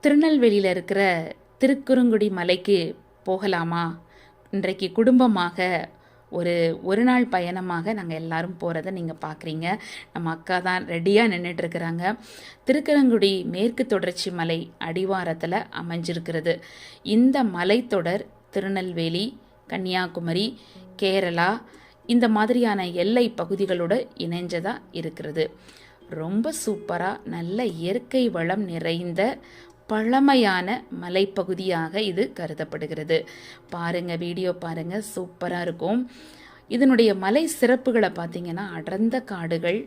திருநெல்வேலியில் இருக்கிற திருக்குறுங்குடி மலைக்கு போகலாமா? இன்றைக்கு குடும்பமாக ஒரு நாள் பயணமாக நாங்கள் எல்லாரும் போகிறத நீங்கள் பார்க்குறீங்க. நம்ம அக்கா தான் ரெடியாக நின்றுட்டுருக்குறாங்க. திருக்குறுங்குடி மேற்கு தொடர்ச்சி மலை அடிவாரத்தில் அமைஞ்சிருக்கிறது. இந்த மலைத்தொடர் திருநெல்வேலி, கன்னியாகுமரி, கேரளா இந்த மாதிரியான எல்லை பகுதிகளோடு இணைஞ்சதாக இருக்கிறது. ரொம்ப சூப்பராக நல்ல இயற்கை வளம் நிறைந்த பழமையான மலைப்பகுதியாக இது கருதப்படுகிறது. பாருங்க, வீடியோ பாருங்க, சூப்பராக இருக்கும். இதனுடைய மலை சிறப்புகளை பார்த்தீங்கன்னா அடர்ந்த காடுகள்,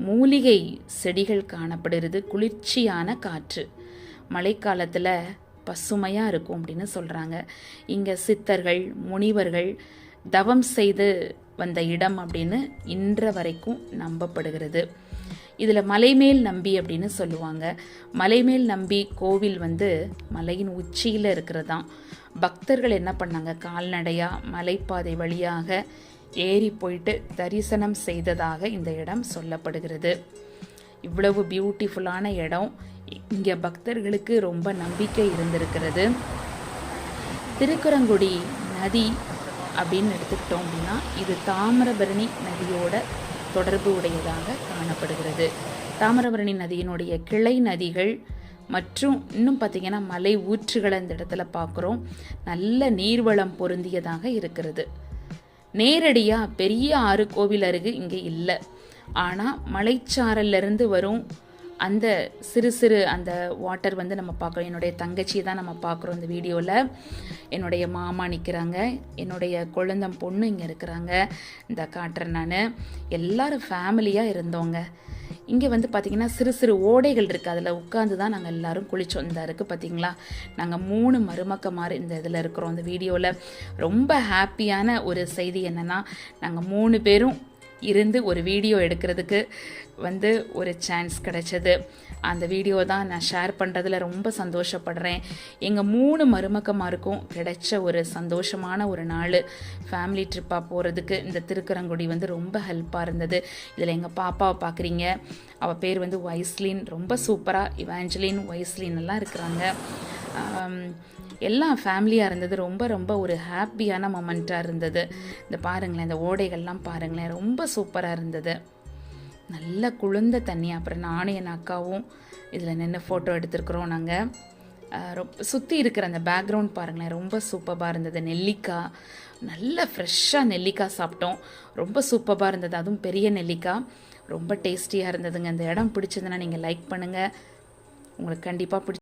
மூலிகை செடிகள் காணப்படுகிறது, குளிர்ச்சியான காற்று, மழைக்காலத்தில் பசுமையாக இருக்கும் அப்படின்னு சொல்கிறாங்க. இங்கே சித்தர்கள், முனிவர்கள் தவம் செய்து வந்த இடம் அப்படின்னு இன்ற வரைக்கும் நம்பப்படுகிறது. இதில் மலைமேல் நம்பி அப்படின்னு சொல்லுவாங்க. மலைமேல் நம்பி கோவில் மலையின் உச்சியில் இருக்கிறதாம். பக்தர்கள் என்ன பண்ணாங்க, கால்நடையாக மலைப்பாதை வழியாக ஏறி போயிட்டு தரிசனம் செய்ததாக இந்த இடம் சொல்லப்படுகிறது. இவ்வளவு பியூட்டிஃபுல்லான இடம். இங்கே பக்தர்களுக்கு ரொம்ப நம்பிக்கை இருந்திருக்கிறது. திருக்குறங்குடி நதி அப்படின்னு எடுத்துக்கிட்டோம் அப்படின்னா இது தாமிரபரணி நதியோட தொடர்பு உடையதாக காணப்படுகிறது. தாமிரபரணி நதியினுடைய கிளை நதிகள் மற்றும் இன்னும் பார்த்திங்கன்னா மலை ஊற்றுகளை இந்த இடத்துல பார்க்குறோம். நல்ல நீர்வளம் பொருந்தியதாக இருக்கிறது. நேரடியாக பெரிய ஆறு கோவில் அருகு இங்கே இல்லை. ஆனால் மலைச்சாரல்லிருந்து வரும் அந்த சிறு சிறு அந்த வாட்டர் நம்ம பார்க்குறோம். என்னுடைய தங்கச்சியை தான் நம்ம பார்க்குறோம் இந்த வீடியோவில். என்னுடைய மாமா நிற்கிறாங்க, என்னுடைய குழந்தம் பொண்ணு இங்கே இருக்கிறாங்க. இந்த காட்டுறேன் நான். எல்லோரும் ஃபேமிலியாக இருந்தோங்க. இங்கே பார்த்திங்கன்னா சிறு சிறு ஓடைகள் இருக்குது. அதில் உட்காந்து தான் நாங்கள் எல்லோரும் குளித்தோம். இந்த இருக்குது பார்த்திங்களா, நாங்கள் 3 மருமக்கமாறு இந்த இதில் இருக்கிறோம். இந்த வீடியோவில் ரொம்ப ஹாப்பியான ஒரு செய்தி என்னென்னா, நாங்கள் 3 பேரும் இருந்து ஒரு வீடியோ எடுக்கிறதுக்கு ஒரு சான்ஸ் கிடைச்சது. அந்த வீடியோ தான் நான் ஷேர் பண்ணுறதுல ரொம்ப சந்தோஷப்படுறேன். எங்கள் 3 மருமக்கமாருக்கும் கிடைச்ச ஒரு சந்தோஷமான ஒரு நாள். ஃபேமிலி ட்ரிப்பாக போகிறதுக்கு இந்த திருக்குறங்குடி ரொம்ப ஹெல்ப்பாக இருந்தது. இதில் எங்கள் பாப்பாவை பார்க்குறீங்க. அவள் பேர் வைஸ்லின். ரொம்ப சூப்பராக இவாஞ்சலின், வைஸ்லின் எல்லாம் இருக்கிறாங்க. எல்லாம் ஃபேமிலியாக இருந்தது. ரொம்ப ரொம்ப ஒரு ஹாப்பியான மொமெண்ட்டாக இருந்தது. இந்த பாருங்களேன், இந்த ஓடைகள்லாம் பாருங்களேன், ரொம்ப சூப்பராக இருந்தது. நல்ல குளிர்ந்த தண்ணி. அப்புறம் நானும் என் அக்காவும் இதில் நின்று ஃபோட்டோ எடுத்துருக்குறோம். நாங்கள் ரொம்ப சுற்றி இருக்கிற அந்த பேக்ரவுண்ட் பாருங்களேன், ரொம்ப சூப்பராக இருந்தது. நெல்லிக்காய், நல்ல ஃப்ரெஷ்ஷாக நெல்லிக்காய் சாப்பிட்டோம். ரொம்ப சூப்பராக இருந்தது. அதுவும் பெரிய நெல்லிக்காய், ரொம்ப டேஸ்டியாக இருந்ததுங்க. இந்த இடம் பிடிச்சதுன்னா நீங்கள் லைக் பண்ணுங்கள். உங்களுக்கு கண்டிப்பாக